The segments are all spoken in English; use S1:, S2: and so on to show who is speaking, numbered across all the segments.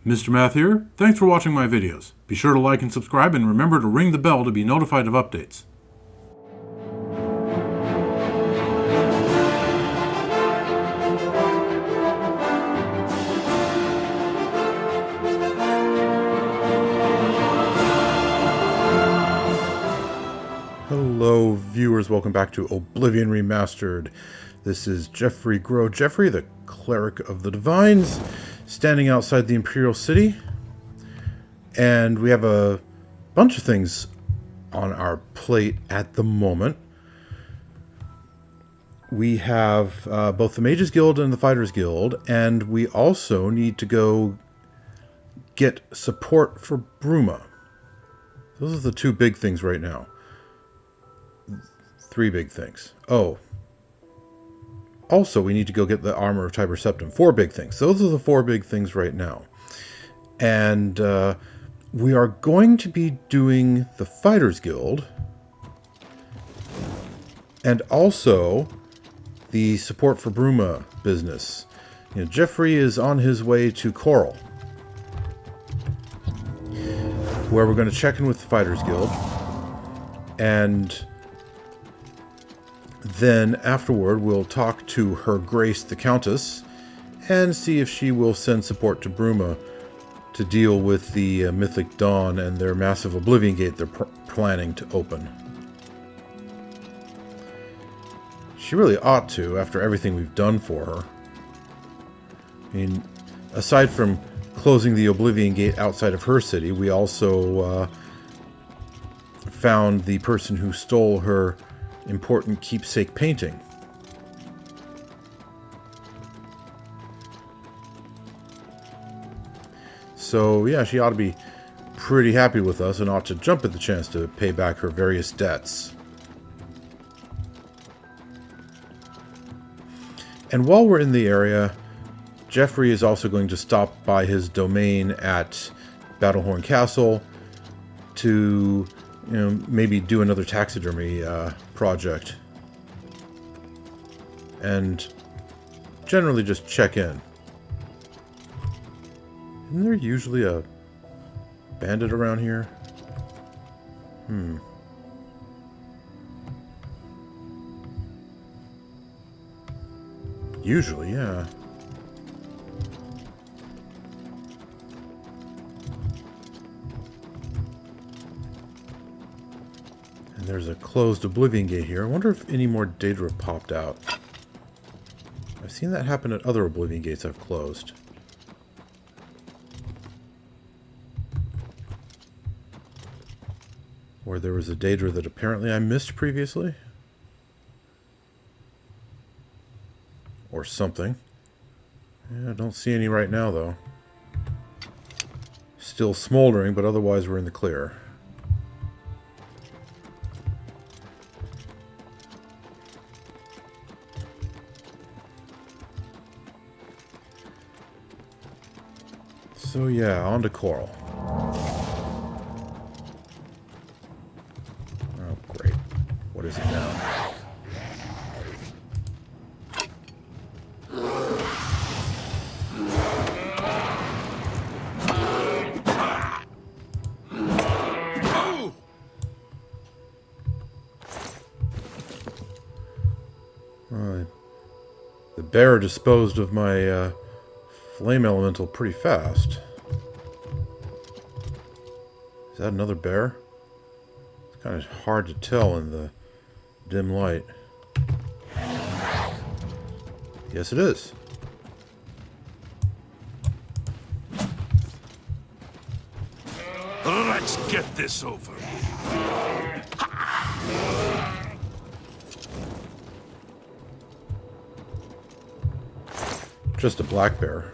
S1: Mr. Math here. Thanks for watching my videos. Be sure to like and subscribe and remember to ring the bell to be notified of updates. Hello viewers, welcome back to Oblivion Remastered. This is Geoffrey Geoffrey, the Cleric of the Divines, standing outside the Imperial City. And we have a bunch of things on our plate at the moment. We have both the Mages Guild and the Fighters Guild, and we also need to go get support for Bruma. Those are the two big things right now. Three big things. Oh. Also, we need to go get the Armor of Tiber Septim. Four big things. Those are the four big things right now. And we are going to be doing the Fighters Guild. And also the support for Bruma business. You know, Geoffrey is on his way to Chorrol, where we're going to check in with the Fighters Guild. And then afterward, we'll talk to Her Grace the Countess and see if she will send support to Bruma to deal with the Mythic Dawn and their massive Oblivion Gate they're planning to open. She really ought to, after everything we've done for her. I mean, aside from closing the Oblivion Gate outside of her city, we also found the person who stole her important keepsake painting. So yeah, she ought to be pretty happy with us and ought to jump at the chance to pay back her various debts. And while we're in the area, Geoffrey is also going to stop by his domain at Battlehorn Castle to, you know, maybe do another taxidermy project. And generally just check in. Isn't there usually a bandit around here? Usually, yeah. And there's a closed Oblivion Gate here. I wonder if any more Daedra popped out. I've seen that happen at other Oblivion Gates I've closed. Where there was a Daedra that apparently I missed previously. Or something. Yeah, I don't see any right now, though. Still smoldering, but otherwise we're in the clear. So yeah, on to Chorrol. Oh, great. What is it now? The bear disposed of my flame elemental pretty fast. Is that another bear? It's kind of hard to tell in the dim light. Yes, it is.
S2: Let's get this over.
S1: Just a black bear.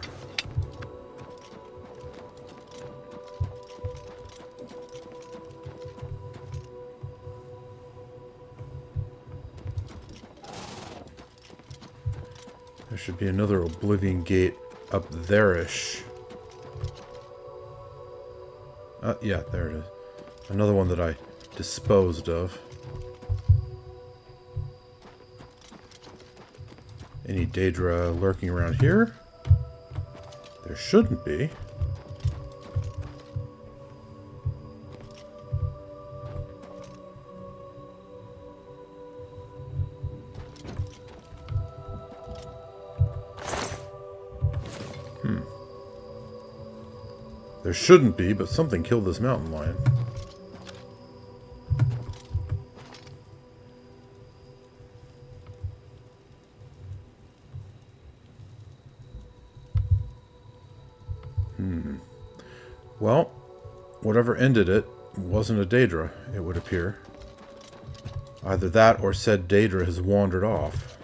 S1: There should be another Oblivion Gate up there-ish. Yeah, there it is. Another one that I disposed of. Any Daedra lurking around here? There shouldn't be. There shouldn't be, but something killed this mountain lion. Well, whatever ended it wasn't a Daedra, it would appear. Either that or said Daedra has wandered off.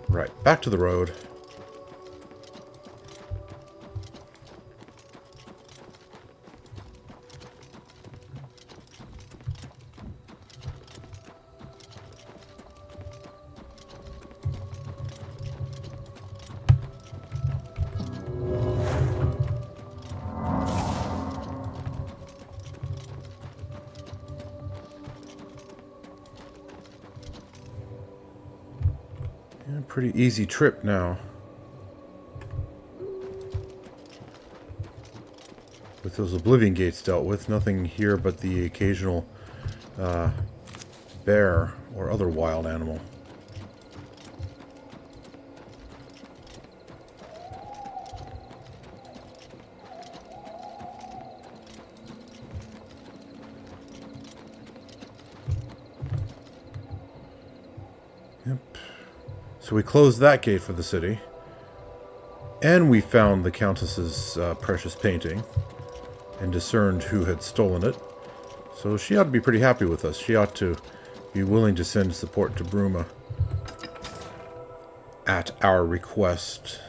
S1: Right, back to the road. Pretty easy trip now. With those Oblivion Gates dealt with, nothing here but the occasional bear or other wild animal. So we closed that gate for the city. And we found the Countess's precious painting. And discerned who had stolen it. So she ought to be pretty happy with us. She ought to be willing to send support to Bruma. At our request.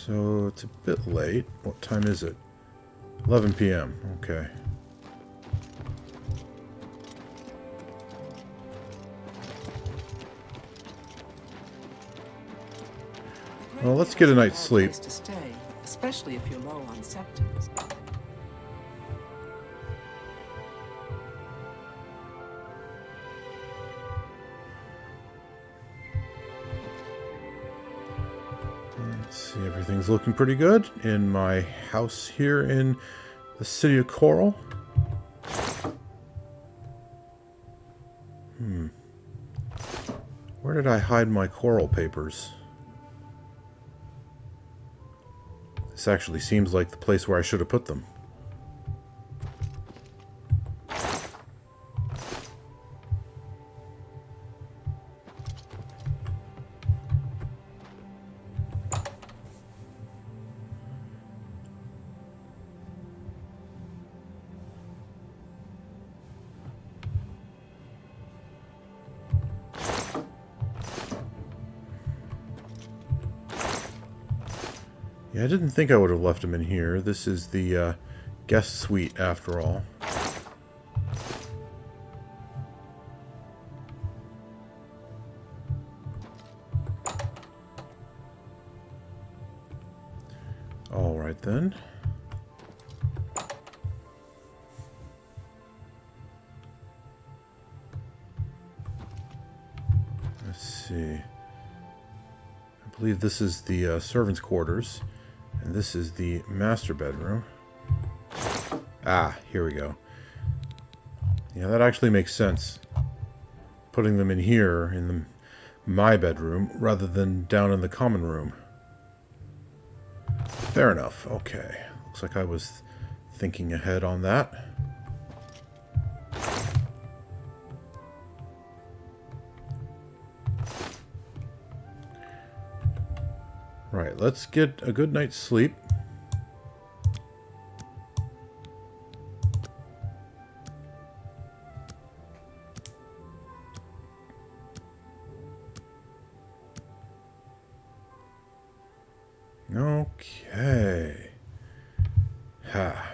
S1: So it's a bit late. What time is it? 11 p.m. Okay. Well, let's get a night's sleep.
S2: To stay, especially if you're low on septums.
S1: Let's see, everything's looking pretty good in my house here in the city of Chorrol. Where did I hide my Chorrol papers? This actually seems like the place where I should have put them. Yeah, I didn't think I would have left them in here. This is the guest suite, after all. All right, then. Let's see. I believe this is the servants' quarters. And this is the master bedroom. Ah, here we go. Yeah, that actually makes sense. Putting them in here, in my bedroom, rather than down in the common room. Fair enough. Okay. Looks like I was thinking ahead on that. Right, let's get a good night's sleep. Okay. Ha.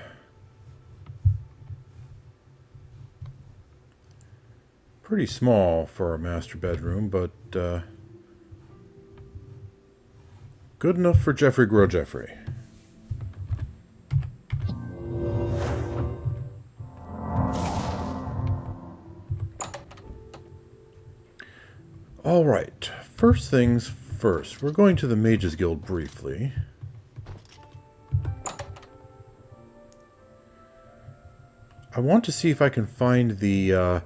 S1: Pretty small for a master bedroom, but good enough for Geoffrey grow Geoffrey. All right. First things first. We're going to the Mages Guild briefly. I want to see if I can find the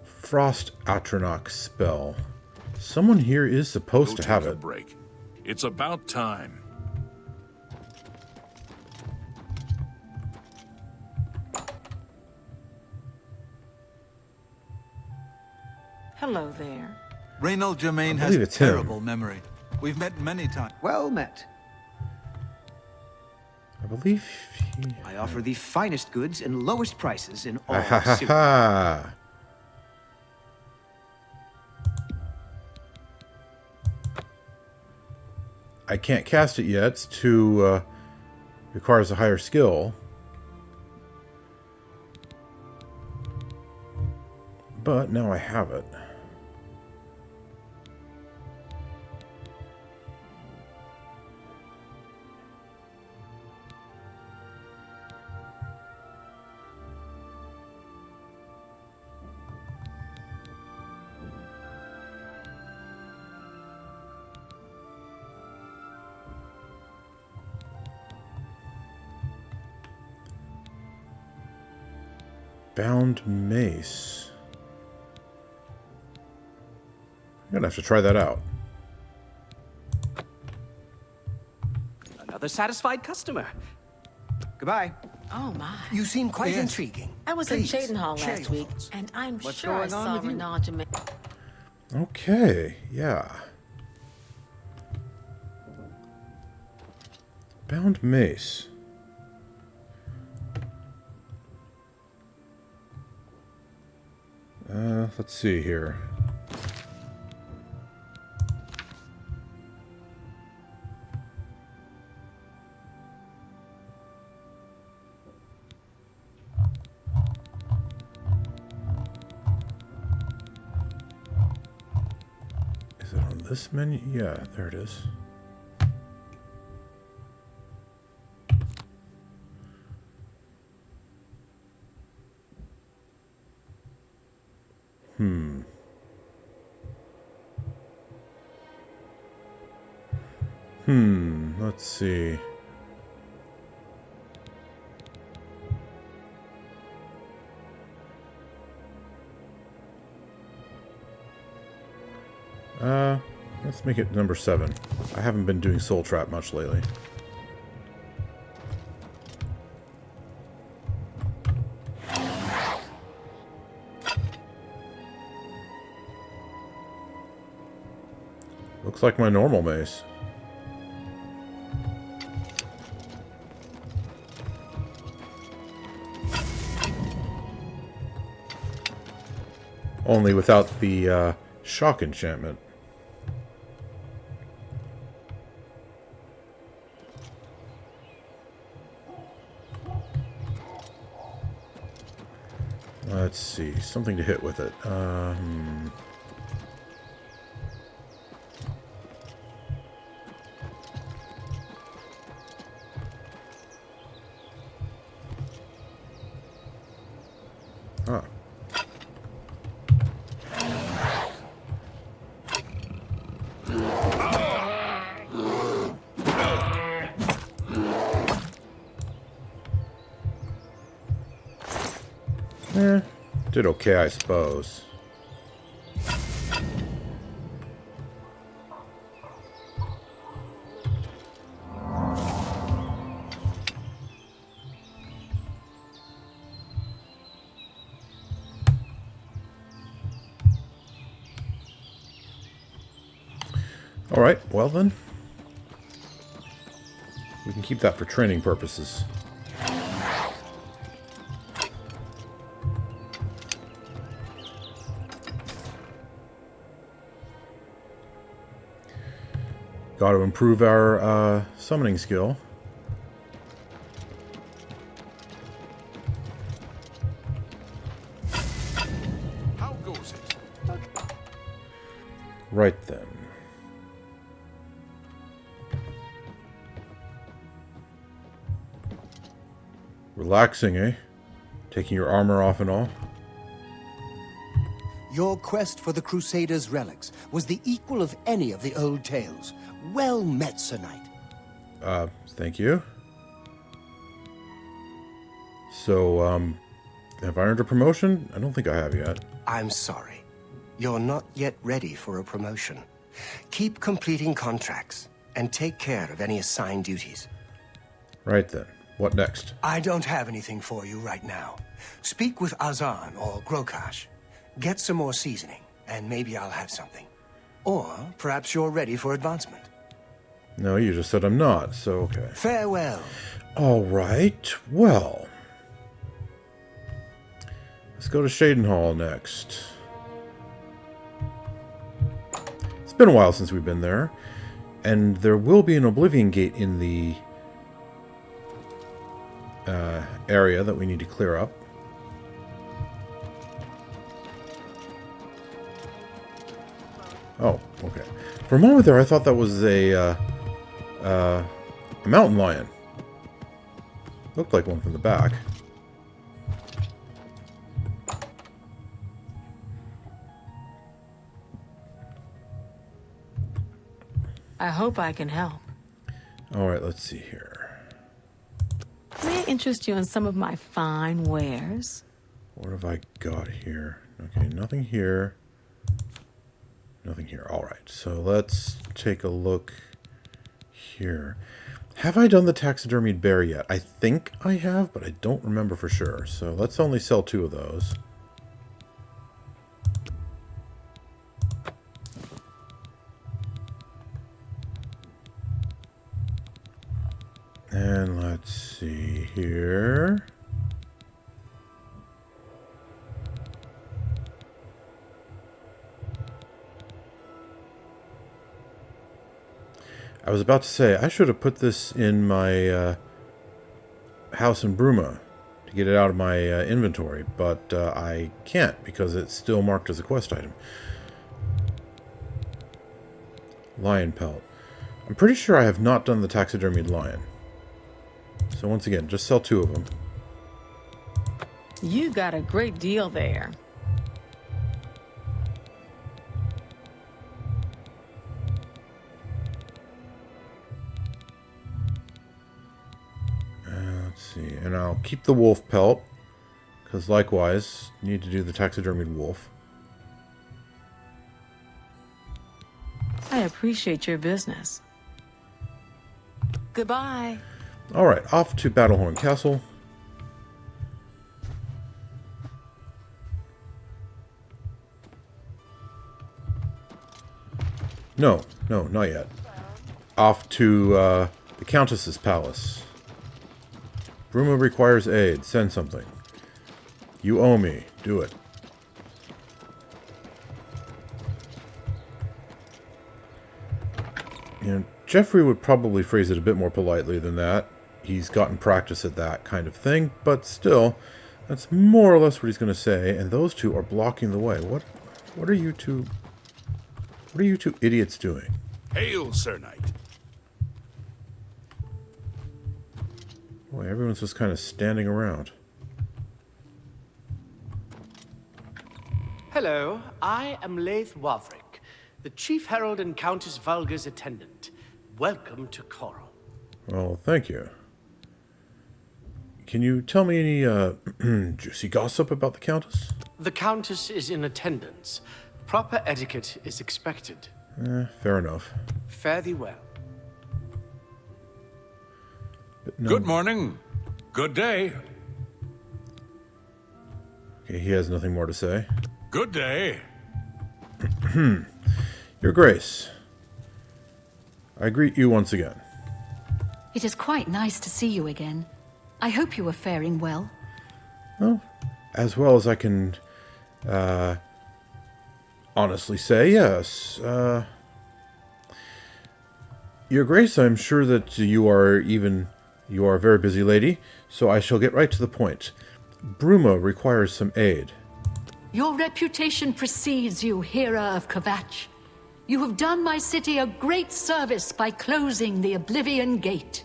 S1: Frost Atronach spell. Someone here is supposed to have
S3: Take a
S1: it.
S3: break. It's about time.
S2: Hello there.
S4: Reynald Germain
S1: I
S4: has
S1: believe
S4: a
S1: it's him.
S4: terrible memory. We've met many times.
S5: Well met.
S1: I believe he...
S5: I offer the finest goods and lowest prices in all
S1: Ha ha ha
S5: Syria.
S1: ha! I can't cast it yet. It's too... requires a higher skill. But now I have it. Bound mace. I'm gonna have to try that out.
S6: Another satisfied customer.
S5: Goodbye.
S2: Oh my.
S7: You seem quite
S4: Yes.
S7: intriguing.
S2: I was
S7: Please,
S2: in Cheydinhal
S7: share
S2: last
S7: your
S2: week,
S7: thoughts.
S2: and I'm
S5: What's
S2: sure I
S5: going on
S2: saw
S5: with you?
S2: Renaud Germain.
S1: Okay, yeah. Bound mace. Let's see here. Is it on this menu? Yeah, there it is. Let's see. Let's make it number 7. I haven't been doing Soul Trap much lately. Looks like my normal mace. Only without the shock enchantment. Let's see. Something to hit with it. Ah. Did okay, I suppose. Alright, well then. We can keep that for training purposes. Got to improve our summoning skill.
S3: How goes it?
S1: Right then. Relaxing, eh? Taking your armor off and all.
S7: Your quest for the Crusaders' relics was the equal of any of the old tales. Well met, Sir Knight.
S1: Thank you. So, Have I earned a promotion? I don't think I have yet.
S7: I'm sorry. You're not yet ready for a promotion. Keep completing contracts, and take care of any assigned duties.
S1: Right then. What next?
S7: I don't have anything for you right now. Speak with Azan or Grokash. Get some more seasoning, and maybe I'll have something. Or perhaps you're ready for advancement.
S1: No, you just said I'm not, so okay.
S7: Farewell.
S1: All right, well. Let's go to Cheydinhal next. It's been a while since we've been there. And there will be an Oblivion Gate in the area that we need to clear up. Oh, okay. For a moment there, I thought that was a mountain lion. Looked like one from the back.
S2: I hope I can help.
S1: All right, let's see here.
S2: May I interest you in some of my fine wares?
S1: What have I got here? Okay, nothing here. Nothing here. All right, so let's take a look here. Have I done the taxidermied bear yet? I think I have, but I don't remember for sure. So let's only sell 2 of those. And let's see here. I was about to say, I should have put this in my house in Bruma to get it out of my inventory, but I can't because it's still marked as a quest item. Lion pelt. I'm pretty sure I have not done the taxidermied lion. So once again, just sell 2 of them.
S2: You got a great deal there.
S1: Let's see, and I'll keep the wolf pelt, because likewise, need to do the taxidermied wolf.
S2: I appreciate your business. Goodbye.
S1: Alright, off to Battlehorn Castle. No, not yet. Off to the Countess's palace. Bruma requires aid. Send something. You owe me. Do it. You know, Geoffrey would probably phrase it a bit more politely than that. He's gotten practice at that kind of thing, but still, that's more or less what he's going to say, and those 2 are blocking the way. What are you two idiots doing?
S3: Hail, Sir Knight.
S1: Boy, everyone's just kind of standing around.
S6: Hello, I am Laith Wavrick, the Chief Herald and Countess Vulga's attendant. Welcome to Chorrol.
S1: Well, thank you. Can you tell me any juicy gossip about the Countess?
S6: The Countess is in attendance. Proper etiquette is expected.
S1: Fair enough.
S6: Fare thee well.
S1: But no.
S3: Good morning. Good day.
S1: Okay, he has nothing more to say.
S3: Good day.
S1: Your Grace, I greet you once again.
S8: It is quite nice to see you again. I hope you are faring well.
S1: Well, as well as I can honestly say, yes. Your Grace, I'm sure that you are a very busy lady, so I shall get right to the point. Bruma requires some aid.
S8: Your reputation precedes you, Hera of Kvatch. You have done my city a great service by closing the Oblivion Gate.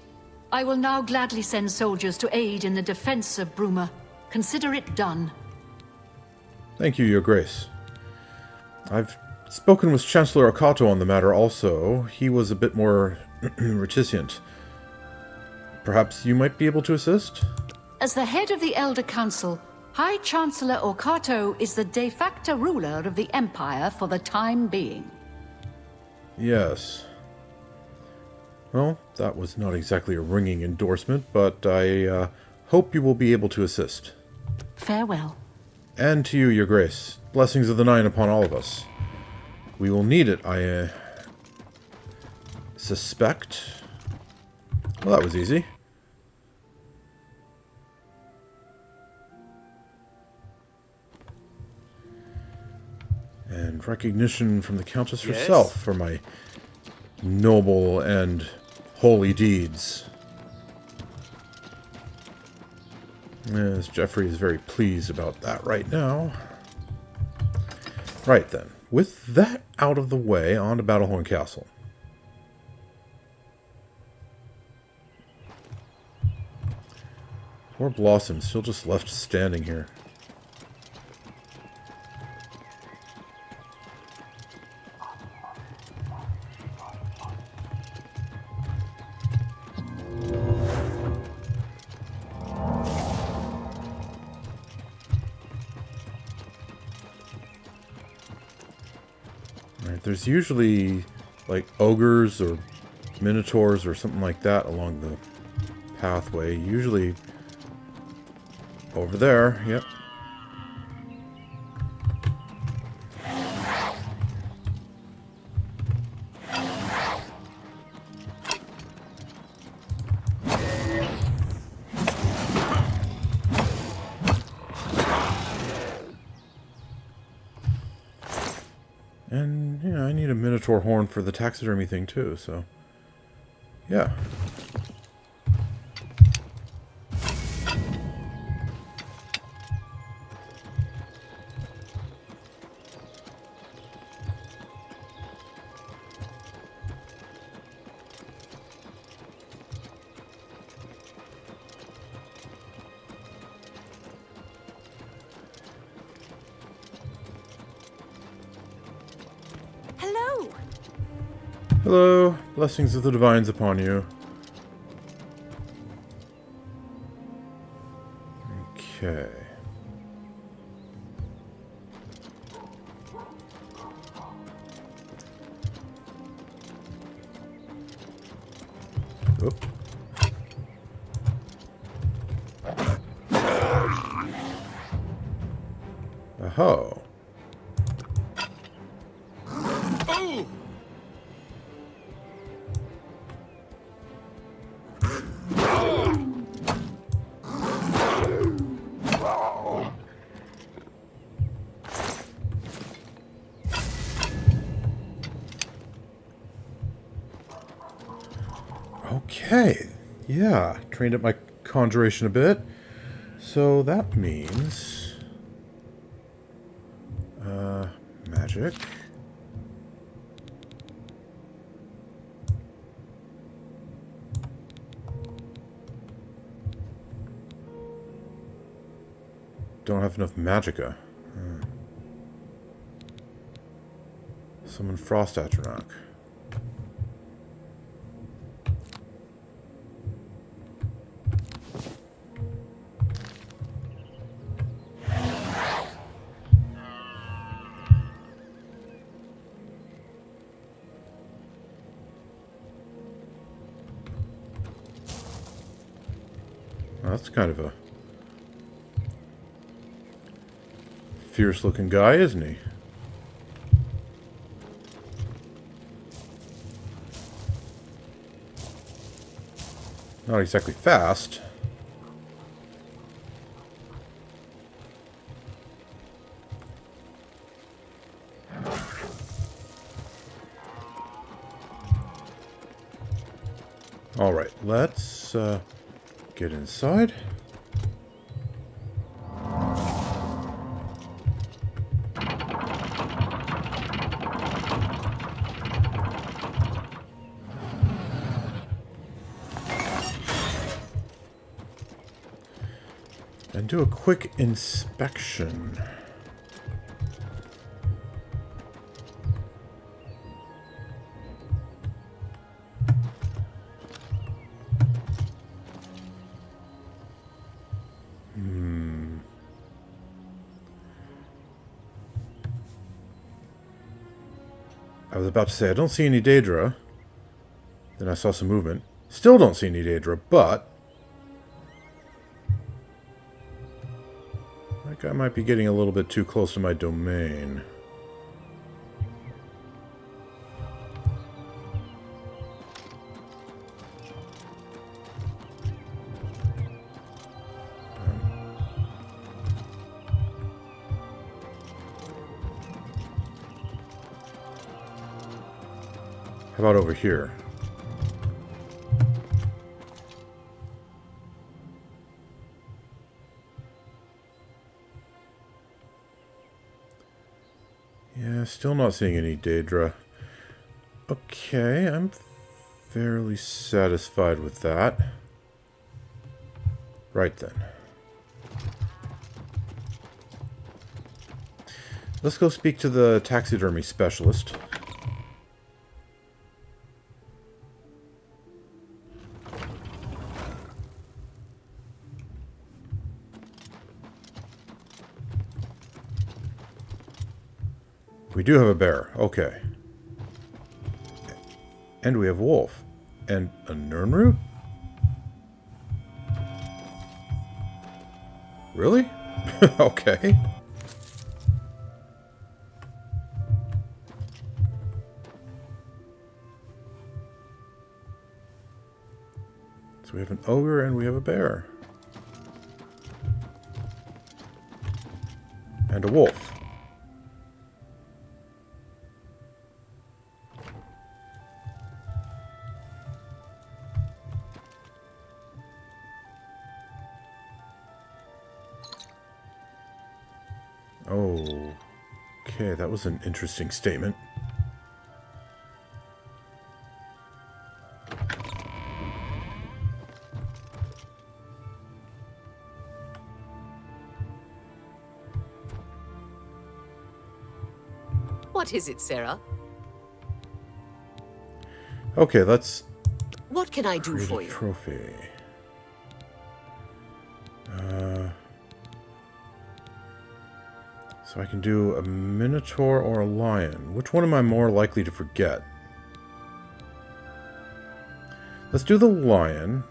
S8: I will now gladly send soldiers to aid in the defense of Bruma. Consider it done.
S1: Thank you, Your Grace. I've spoken with Chancellor Akato on the matter also. He was a bit more reticent. Perhaps you might be able to assist?
S8: As the head of the Elder Council, High Chancellor Orcato is the de facto ruler of the Empire for the time being.
S1: Yes. Well, that was not exactly a ringing endorsement, but I hope you will be able to assist.
S2: Farewell.
S1: And to you, your grace. Blessings of the Nine upon all of us. We will need it, I suspect. Well, that was easy. And recognition from the Countess herself for my noble and holy deeds. Yes, Geoffrey is very pleased about that right now. Right then, with that out of the way, on to Battlehorn Castle. Poor Blossom, still just left standing here. There's usually like ogres or minotaurs or something like that along the pathway. Usually over there, yep. And, yeah, I need a Minotaur horn for the taxidermy thing, too, so... yeah.
S2: Hello.
S1: Hello. Blessings of the Divines upon you. Okay. Oop. Oh. Okay, yeah, trained up my conjuration a bit, so that means, magic. Don't have enough magicka. Summon Frost Atronach. Well, that's kind of a fierce-looking guy, isn't he? Not exactly fast. All right, let's get inside. And do a quick inspection. I was about to say, I don't see any Daedra. Then I saw some movement. Still don't see any Daedra, but that guy might be getting a little bit too close to my domain. How about over here? Yeah, still not seeing any Daedra. Okay, I'm fairly satisfied with that. Right then. Let's go speak to the taxidermy specialist. We do have a bear. Okay. And we have a wolf. And a Nirnroot? Really? Okay. So we have an ogre and we have a bear. And a wolf. Okay, that was an interesting statement.
S9: What is it, Sarah?
S1: Okay, let's
S9: What can I do
S1: create
S9: for
S1: a
S9: you?
S1: trophy. So I can do a Minotaur or a Lion. Which one am I more likely to forget? Let's do the Lion,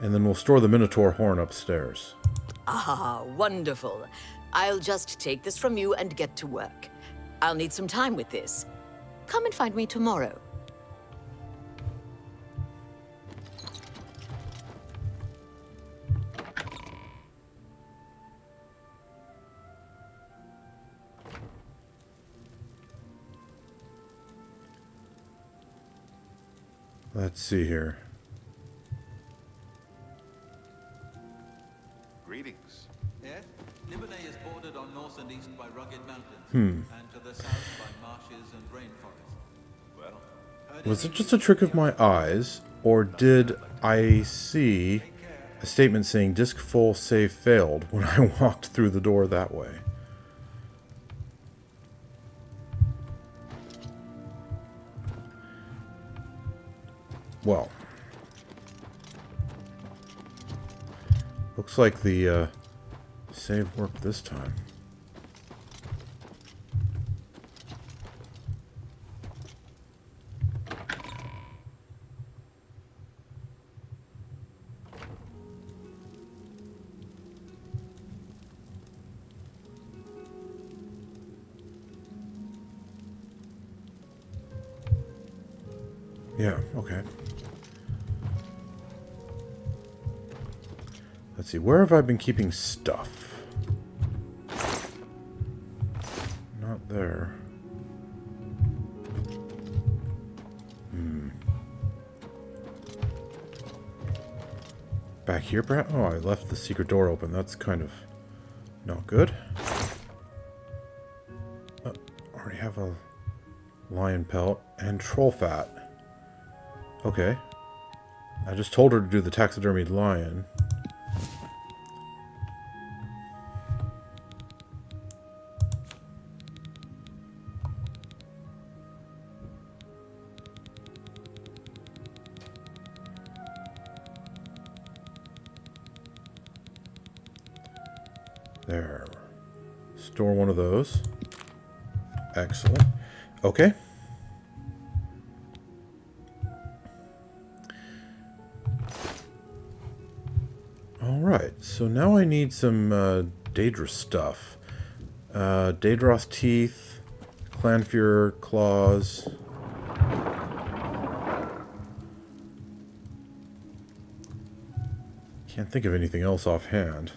S1: and then we'll store the Minotaur horn upstairs.
S9: Ah, wonderful. I'll just take this from you and get to work. I'll need some time with this. Come and find me tomorrow.
S1: Let's see here.
S4: Greetings.
S10: Yes? Livernois is bordered on north and east by rugged mountains,
S1: Hmm.
S10: and to the south by marshes and rainforests.
S4: Well,
S1: Was it just a trick of my eyes, or did I see a statement saying disk full save failed when I walked through the door that way? Well, looks like the save worked this time. Yeah, okay. Let's see, where have I been keeping stuff? Not there. Back here, perhaps? Oh, I left the secret door open. That's kind of not good. Already have a lion pelt and troll fat. Okay. I just told her to do the taxidermied lion. There. Store one of those. Excellent. Okay. So now I need some Daedra stuff. Daedroth teeth, Clanfear claws. Can't think of anything else offhand.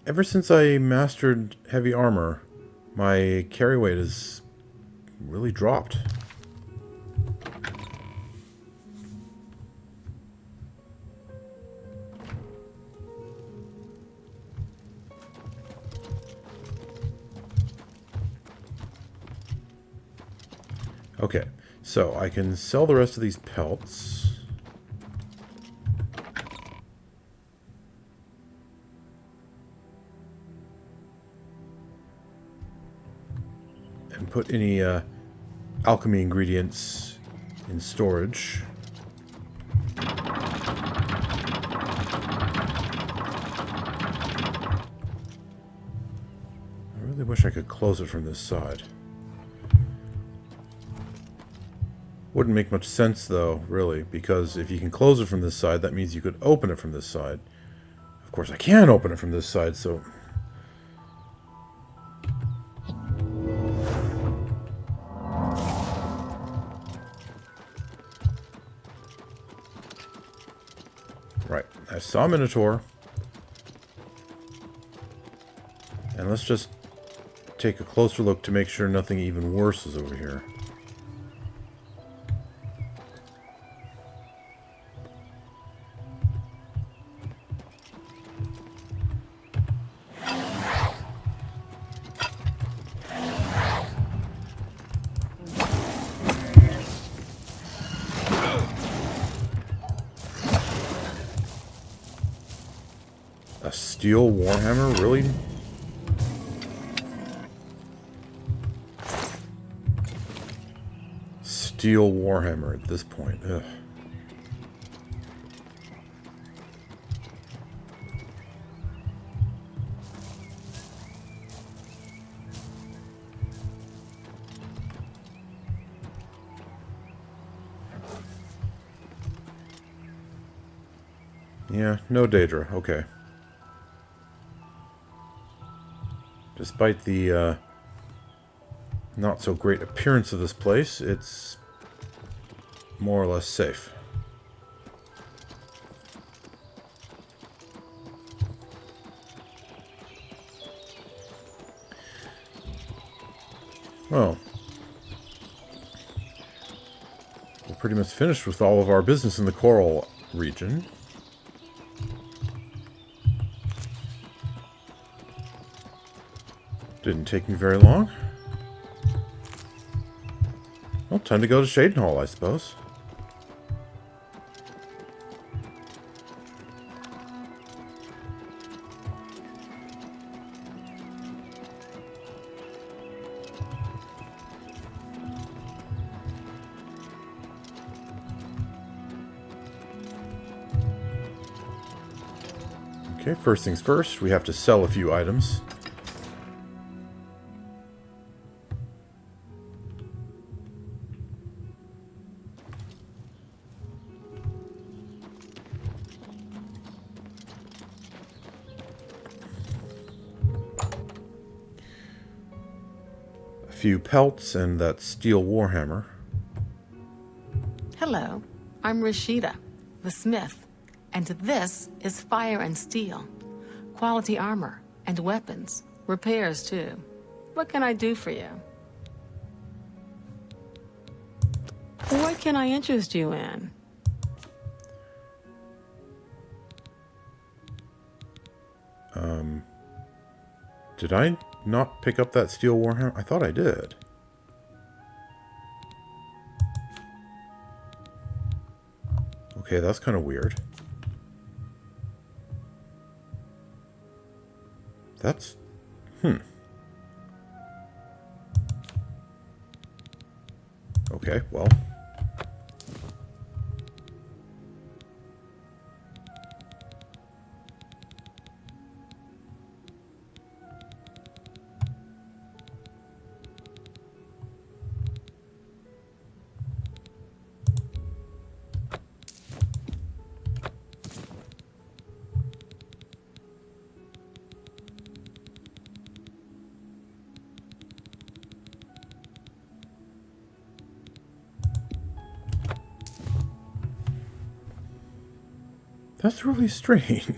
S1: Ever since I mastered heavy armor, my carry weight has really dropped. Okay, so I can sell the rest of these pelts. And put any alchemy ingredients in storage. I really wish I could close it from this side. Wouldn't make much sense though, really, because if you can close it from this side, that means you could open it from this side. Of course, I can't open it from this side, so... Right, I saw a Minotaur. And let's just take a closer look to make sure nothing even worse is over here. A steel warhammer, really? Steel warhammer at this point. Ugh. Yeah, no Daedra. Okay. Despite the not so great appearance of this place, it's more or less safe. Well, we're pretty much finished with all of our business in the Chorrol region. Didn't take me very long. Well, time to go to Cheydinhal, I suppose. Okay, first things first, we have to sell a few items. Few pelts and that steel warhammer.
S2: Hello, I'm Rashida, the smith, and this is fire and steel. Quality armor and weapons. Repairs, too. What can I do for you? What can I interest you in?
S1: Did I not pick up that steel warhammer? I thought I did. Okay, that's kind of weird. That's... Okay, well... That's really strange.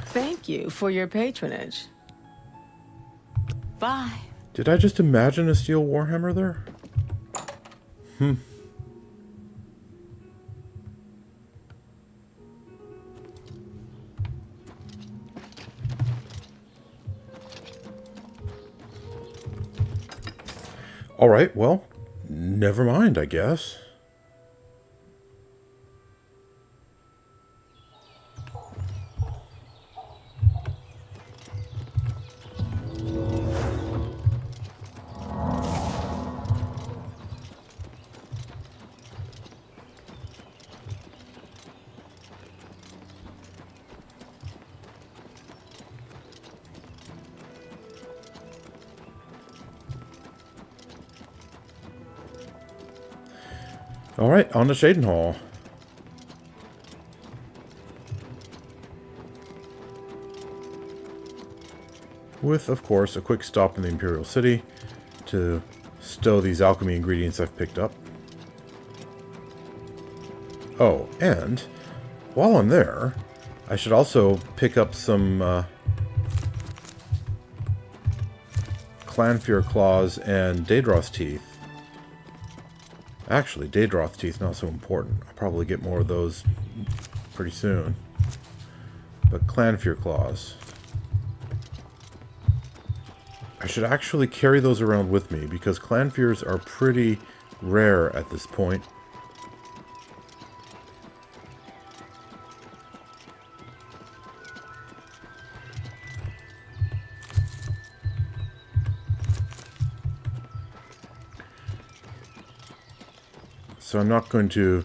S2: Thank you for your patronage. Bye.
S1: Did I just imagine a steel warhammer there? Alright, well, never mind, I guess. Alright, on to Cheydinhal. With, of course, a quick stop in the Imperial City to stow these alchemy ingredients I've picked up. Oh, and while I'm there, I should also pick up some Clanfear Claws and Daedroth Teeth. Actually, Daedroth Teeth not so important. I'll probably get more of those pretty soon. But Clanfear Claws. I should actually carry those around with me because Clanfears are pretty rare at this point. So I'm not going to,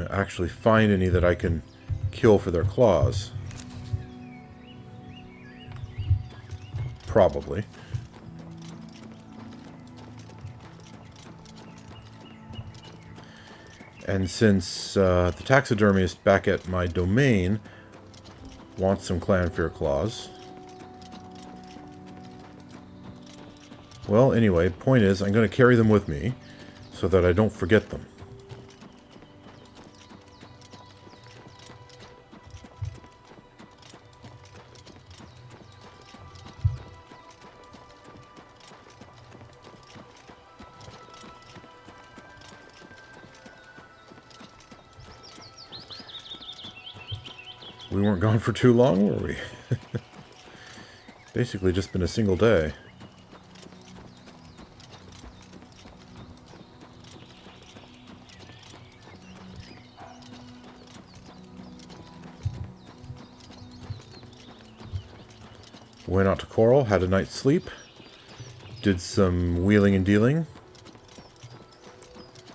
S1: actually find any that I can kill for their claws. Probably. And since the taxidermist back at my domain wants some Clanfear Claws. Well, anyway, point is, I'm going to carry them with me so that I don't forget them. We weren't gone for too long, were we? Basically just been a single day. Went out to Chorrol, had a night's sleep, did some wheeling and dealing,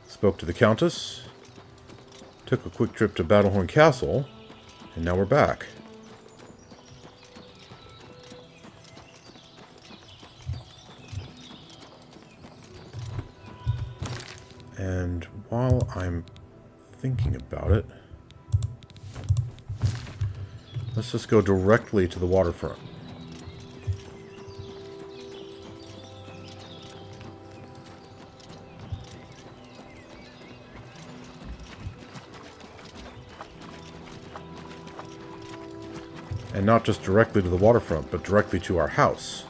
S1: spoke to the Countess, took a quick trip to Battlehorn Castle, and now we're back. And while I'm thinking about it, let's just go directly to the waterfront. And not just directly to the waterfront, but directly to our house.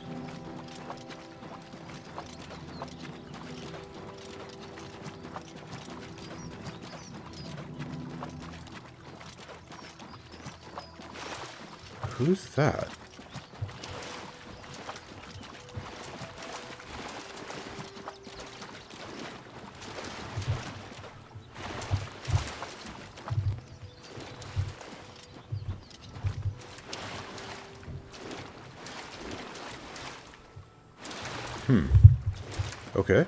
S1: Who's that? Okay.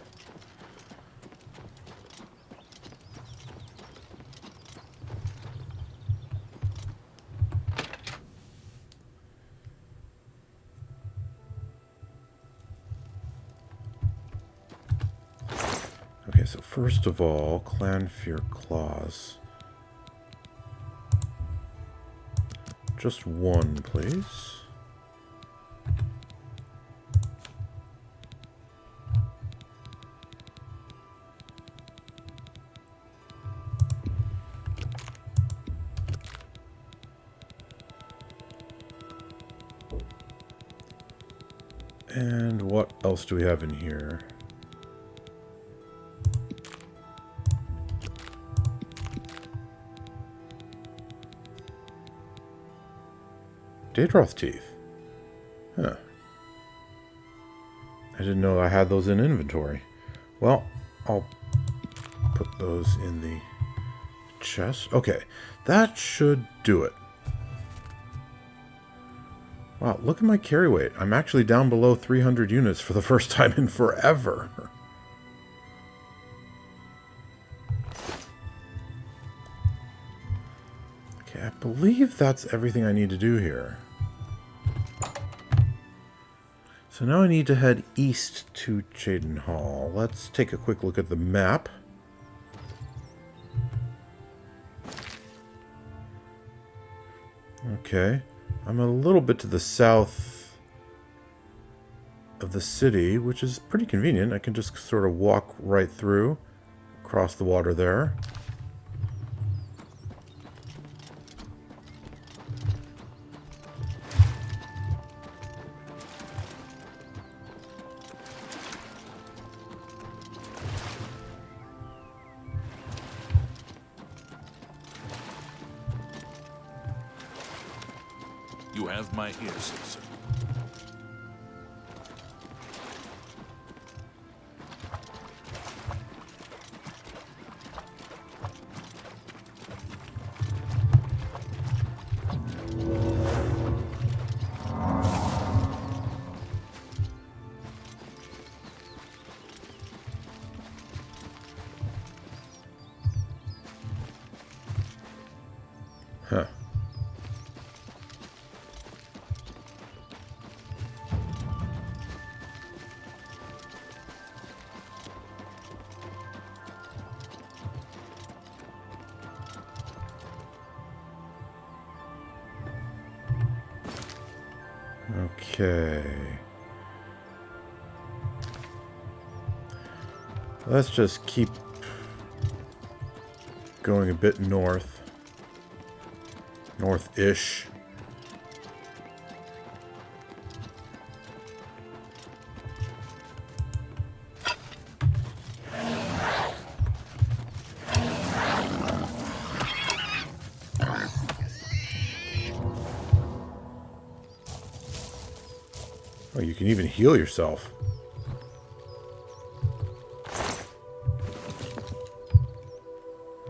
S1: Okay, so first of all, Clanfear Claws. Just one, please. And what else do we have in here? Daedroth teeth. Huh. I didn't know I had those in inventory. Well, I'll put those in the chest. Okay, that should do it. Wow, look at my carry weight. I'm actually down below 300 units for the first time in forever. Okay, I believe that's everything I need to do here. So now I need to head east to Cheydinhal. Let's take a quick look at the map. Okay. I'm a little bit to the south of the city, which is pretty convenient. I can just sort of walk right through, across the water there.
S3: You have my ear, citizen.
S1: Huh. Okay. Let's just keep going a bit north. North-ish. Oh, you can even heal yourself.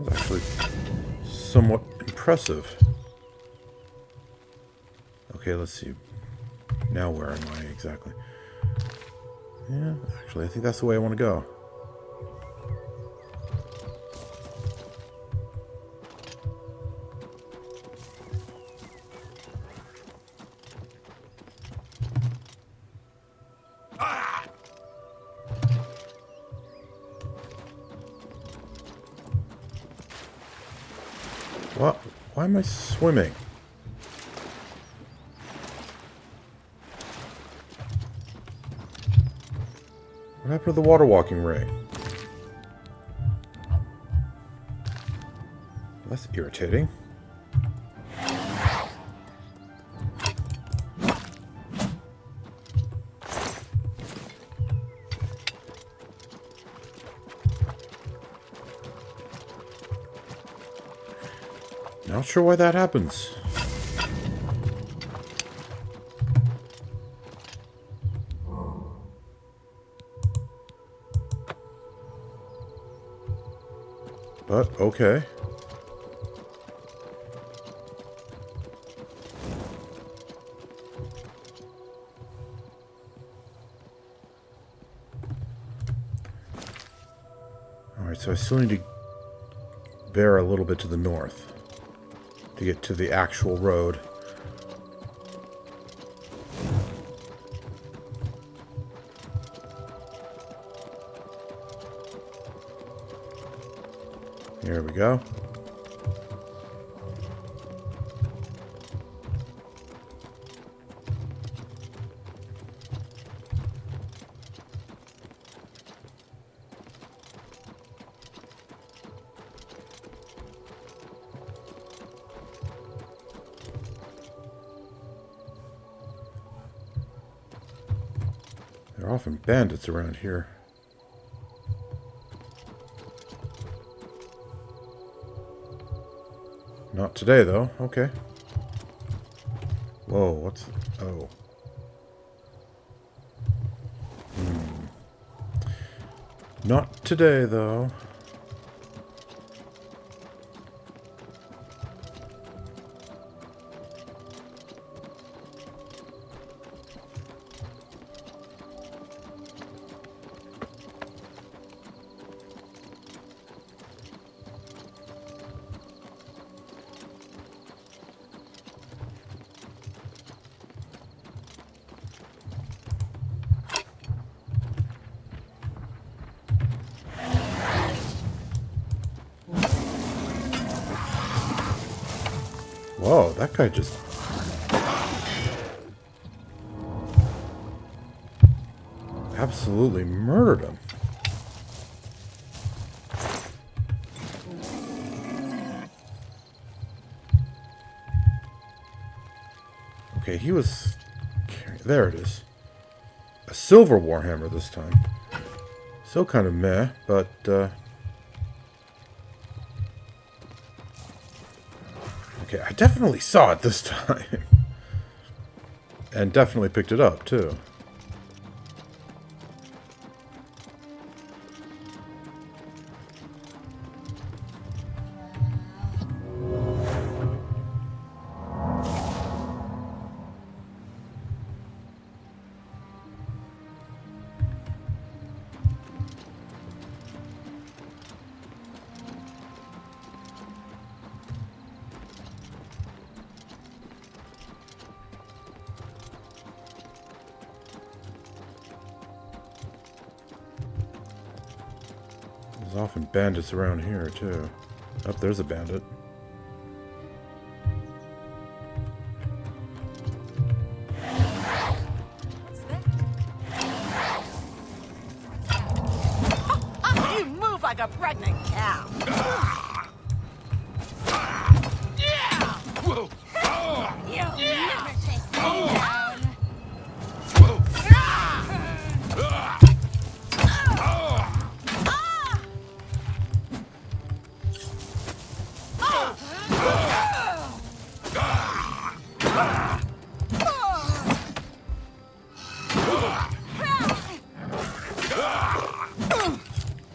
S1: That's actually somewhat impressive. Okay, let's see. Now where am I exactly? Yeah, actually, I think that's the way I want to go. What? Why am I swimming? What happened to the water walking ring? That's irritating. Not sure why that happens. But, okay. Alright, so I still need to bear a little bit to the north to get to the actual road. Here we go. are often bandits around here. Not today, though. Okay. Whoa, what's... Oh. Not today, though. Whoa, that guy just... absolutely murdered him. Okay, he was... there it is. A silver warhammer this time. Still kind of meh, but... okay, I definitely saw it this time. And definitely picked it up, too. There's often bandits around here, too. Oh, there's a bandit.
S11: You move like a pregnant cow.
S3: Whoa!
S11: You'll never take me down.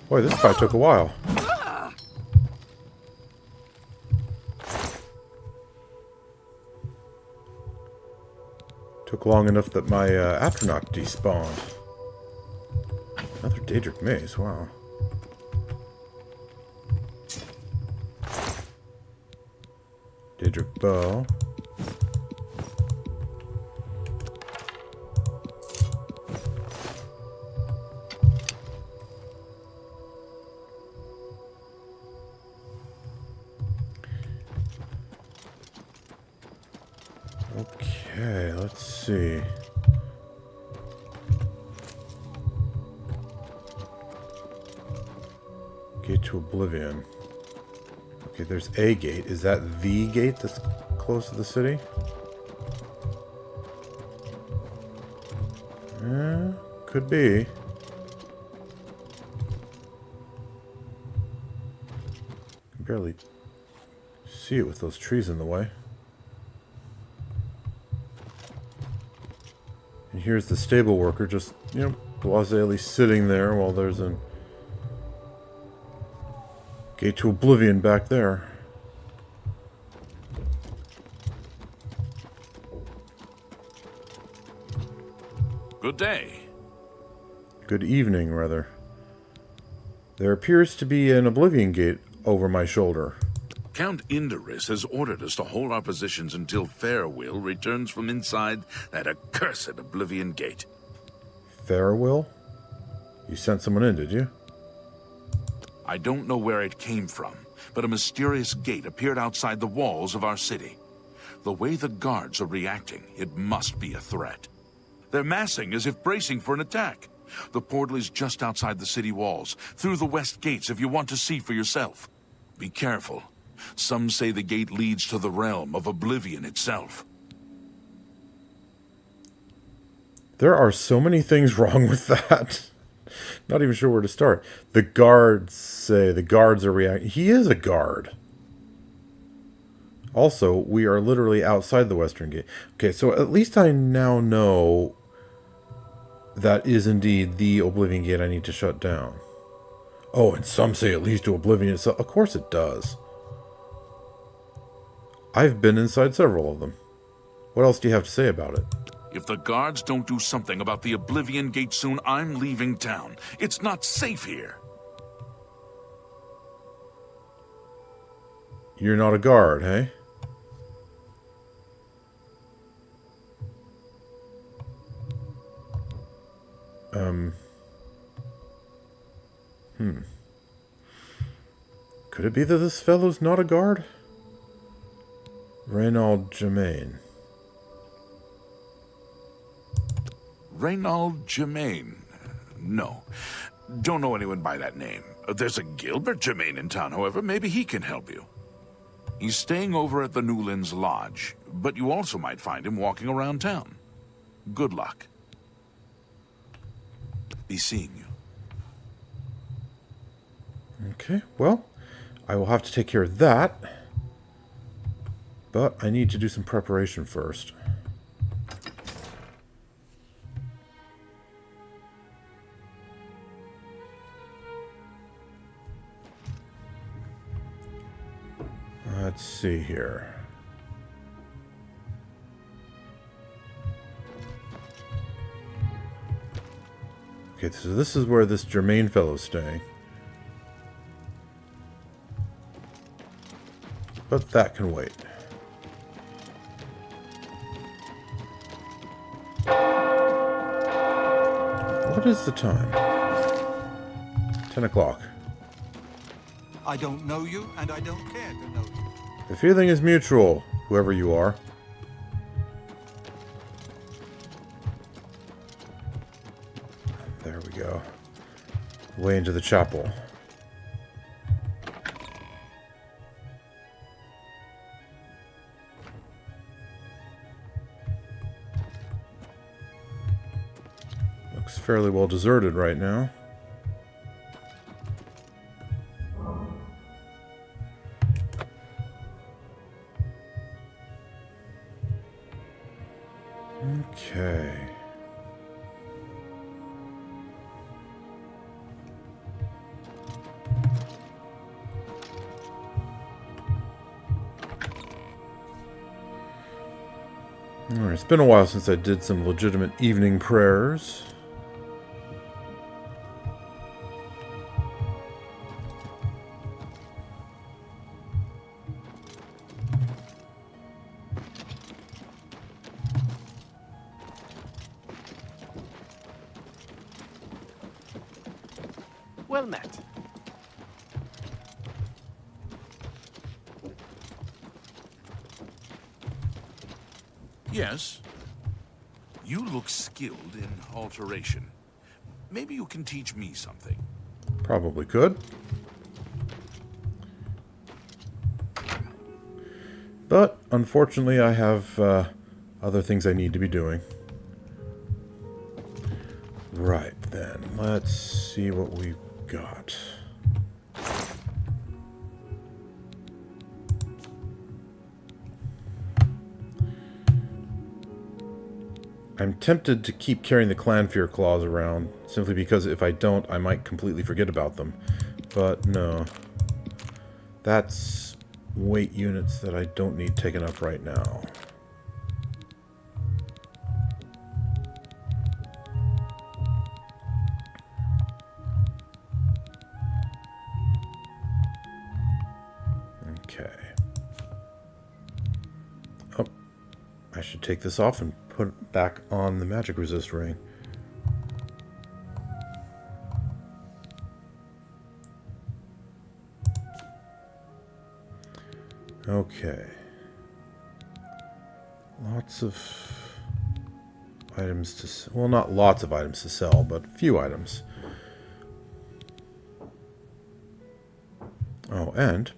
S1: Boy, this fight took a while. Took long enough that my Atronach despawned. Another Daedric maze, wow. Daedric bow. Okay, let's see. Gate to Oblivion. Okay, there's a gate. Is that the gate that's close to the city? Could be. Can barely see it with those trees in the way. And here's the stable worker just, you know, blasely sitting there while there's a gate to Oblivion back there.
S3: Good day.
S1: Good evening, rather. There appears to be an Oblivion Gate over my shoulder.
S3: Count Indorus has ordered us to hold our positions until Fairwill returns from inside that accursed Oblivion Gate.
S1: Fairwill? You sent someone in, did you?
S3: I don't know where it came from, but a mysterious gate appeared outside the walls of our city. The way the guards are reacting, it must be a threat. They're massing as if bracing for an attack. The portal is just outside the city walls, through the west gates if you want to see for yourself. Be careful. Some say the gate leads to the realm of Oblivion itself.
S1: There are so many things wrong with that. Not even sure where to start. The guards say the guards are reacting. He is a guard. Also, we are literally outside the Western Gate. Okay, so at least I now know that is indeed the Oblivion Gate I need to shut down. Oh, and some say it leads to Oblivion itself. Of course it does. I've been inside several of them. What else do you have to say about it?
S3: If the guards don't do something about the Oblivion Gate soon, I'm leaving town. It's not safe here.
S1: You're not a guard, hey? Could it be that this fellow's not a guard? Reynald Germain.
S3: Reynald Germain? No. Don't know anyone by that name. There's a Gilbert Germain in town, however. Maybe he can help you. He's staying over at the Newlands Lodge, but you also might find him walking around town. Good luck. Be seeing you.
S1: Okay, well, I will have to take care of that. But I need to do some preparation first. Let's see here. Okay, so this is where this Germain fellow's staying. But that can wait. What is the time? 10 o'clock.
S4: I don't know you, and I don't care to know you.
S1: The feeling is mutual, whoever you are. There we go. Way into the chapel. Looks fairly well deserted right now. Okay. Alright, it's been a while since I did some legitimate evening prayers.
S6: Well met.
S3: Yes. You look skilled in alteration. Maybe you can teach me something.
S1: Probably could. But, unfortunately, I have other things I need to be doing. Right, then. Let's see what we've got. I'm tempted to keep carrying the Clan Fear Claws around, simply because if I don't, I might completely forget about them. But no. That's weight units that I don't need taken up right now. Okay. Oh, I should take this off and put it back on the magic resist ring. Okay. Lots of items to... Well, not lots of items to sell, but a few items. Oh, and...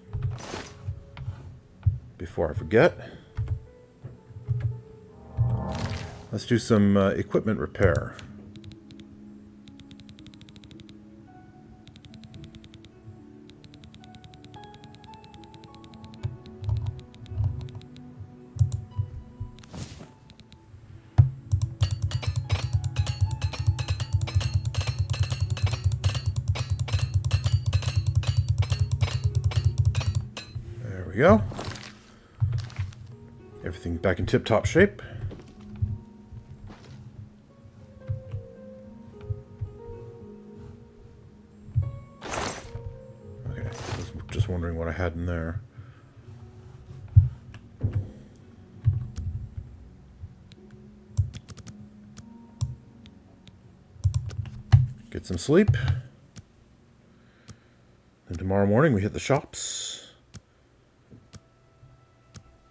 S1: before I forget... Let's do some equipment repair. There we go. Everything back in tip-top shape. Just wondering what I had in there. Get some sleep. And tomorrow morning we hit the shops.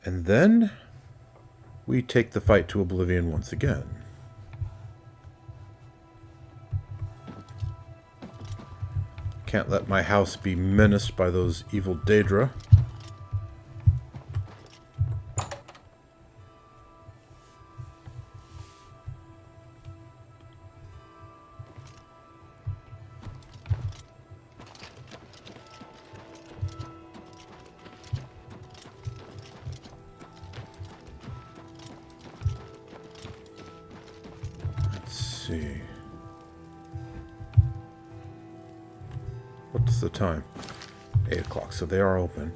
S1: And then we take the fight to Oblivion once again. Can't let my house be menaced by those evil Daedra. Let's see. What's the time? 8 o'clock, so they are open.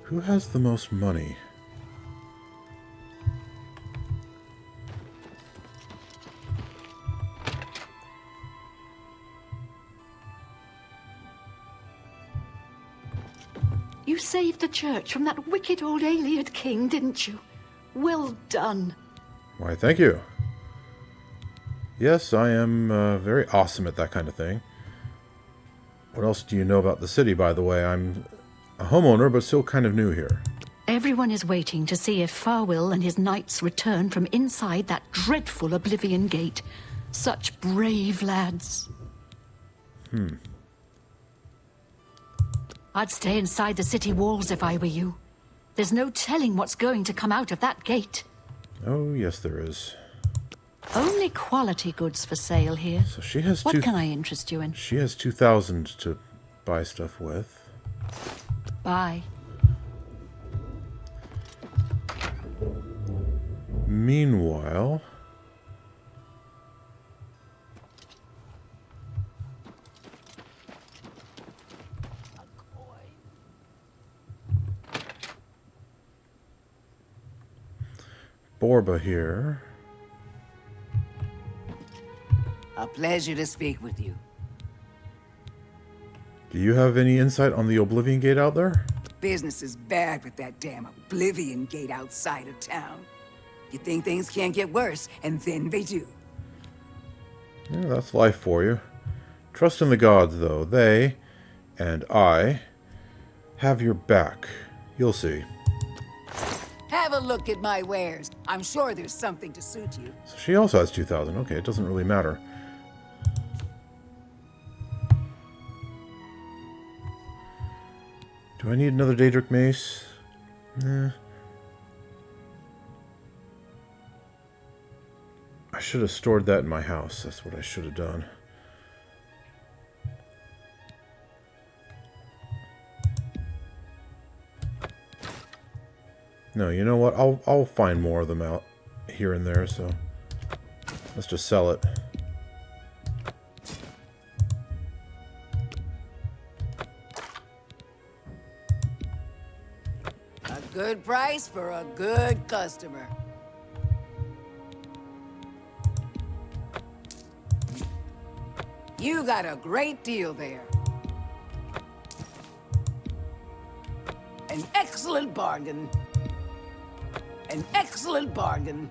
S1: Who has the most money?
S8: You saved the church from that wicked old Ayleid king, didn't you? Well done.
S1: Why, thank you. Yes, I am very awesome at that kind of thing. What else do you know about the city, by the way? I'm a homeowner, but still kind of new here.
S8: Everyone is waiting to see if Farwill and his knights return from inside that dreadful Oblivion Gate. Such brave lads. I'd stay inside the city walls if I were you. There's no telling what's going to come out of that gate.
S1: Oh, yes, there is.
S8: Only quality goods for sale here.
S1: So she has
S8: What can I interest you in?
S1: She has 2,000 to buy stuff with.
S8: Bye.
S1: Meanwhile, Borba here.
S11: A pleasure to speak with you.
S1: Do you have any insight on the Oblivion Gate out there?
S11: Business is bad with that damn Oblivion Gate outside of town. You think things can't get worse, and then they do.
S1: Yeah, that's life for you. Trust in the gods, though. They, and I, have your back. You'll see.
S11: Have a look at my wares. I'm sure there's something to suit you.
S1: So she also has 2,000. Okay, it doesn't really matter. Do I need another Daedric mace? Nah. I should have stored that in my house. That's what I should have done. No, you know what? I'll find more of them out here and there, so let's just sell it.
S11: A good price for a good customer. You got a great deal there. An excellent bargain. An excellent bargain.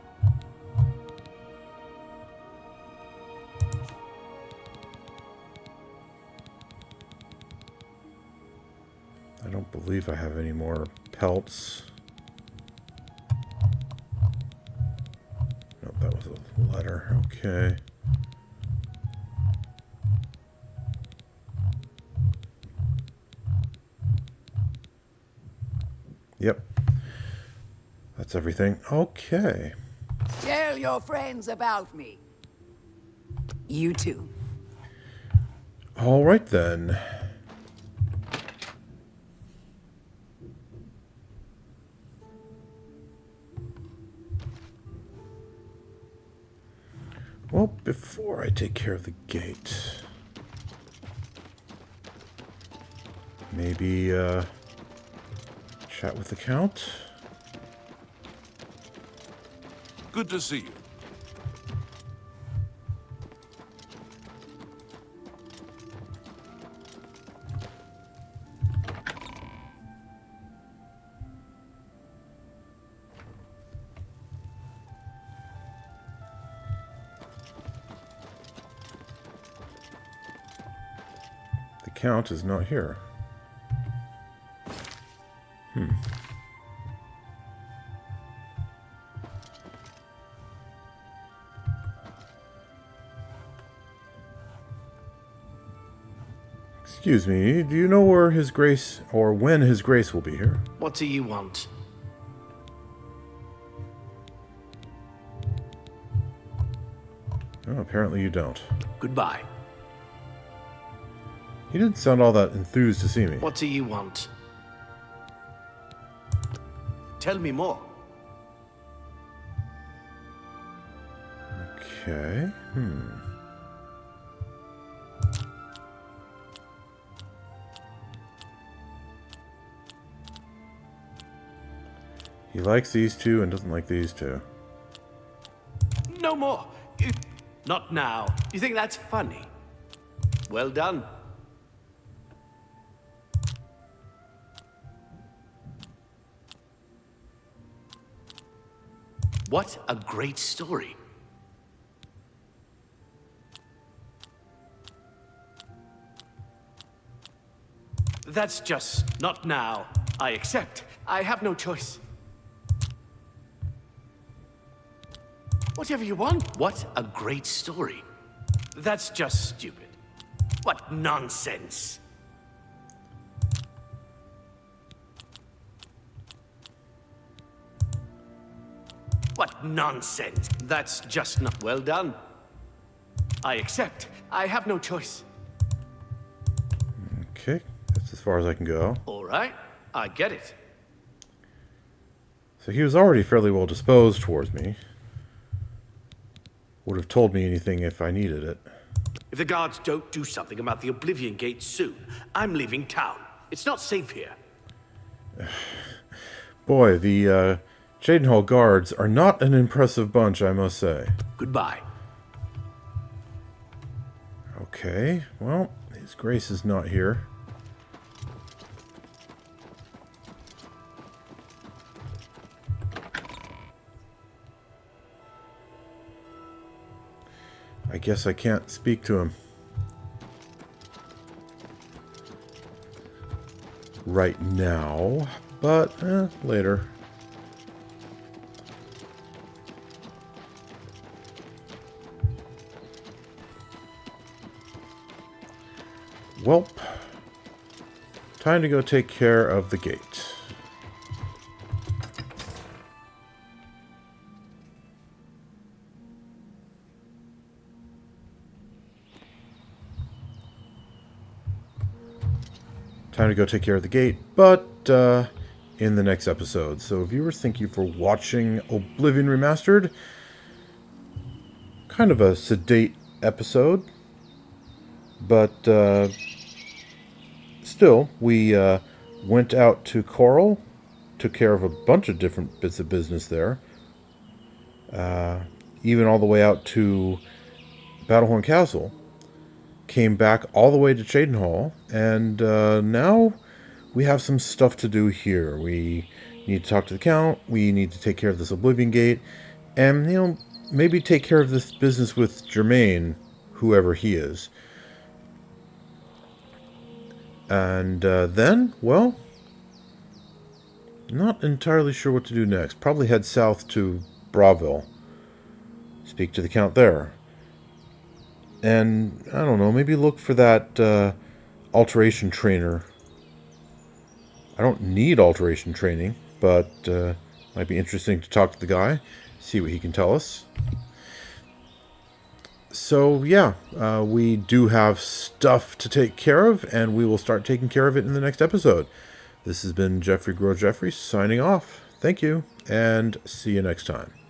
S1: I don't believe I have any more pelts. Nope, that was a letter. Okay. Yep. That's everything. Okay.
S11: Share tell your friends about me. You too.
S1: All right, then. Well, before I take care of the gate, maybe chat with the Count.
S3: Good to see you.
S1: The Count is not here. Excuse me, do you know where His Grace, or when His Grace will be here?
S6: What do you want?
S1: Oh, apparently you don't.
S6: Goodbye.
S1: You didn't sound all that enthused to see me.
S6: What do you want? Tell me more.
S1: Okay, He likes these two and doesn't like these two.
S6: No more. Not now. You think that's funny? Well done. What a great story. That's just not now. I accept. I have no choice. Whatever you want. What a great story. That's just stupid. What nonsense. What nonsense. That's just not well done. I accept. I have no choice.
S1: Okay, that's as far as I can go.
S6: All right, I get it.
S1: So he was already fairly well disposed towards me. Would have told me anything if I needed it.
S6: If the guards don't do something about the Oblivion Gate soon, I'm leaving town. It's not safe here.
S1: Boy, the Cheydinhal guards are not an impressive bunch, I must say.
S6: Goodbye.
S1: Okay, well, His Grace is not here. I guess I can't speak to him right now, but later. Welp, time to go take care of the gate. Time to go take care of the gate, but in the next episode. So viewers, thank you for watching Oblivion Remastered. Kind of a sedate episode, but still, we went out to Chorrol, took care of a bunch of different bits of business there. Even all the way out to Battlehorn Castle. Came back all the way to Cheydinhal, and now we have some stuff to do here. We need to talk to the Count, we need to take care of this Oblivion Gate, and, you know, maybe take care of this business with Germain, whoever he is. And then, well, not entirely sure what to do next. Probably head south to Bravil. Speak to the Count there. And, I don't know, maybe look for that alteration trainer. I don't need alteration training, but might be interesting to talk to the guy See what he can tell us. So, yeah, we do have stuff to take care of, and we will start taking care of it in the next episode. This has been Geoffrey Grow Geoffrey signing off. Thank you, and see you next time.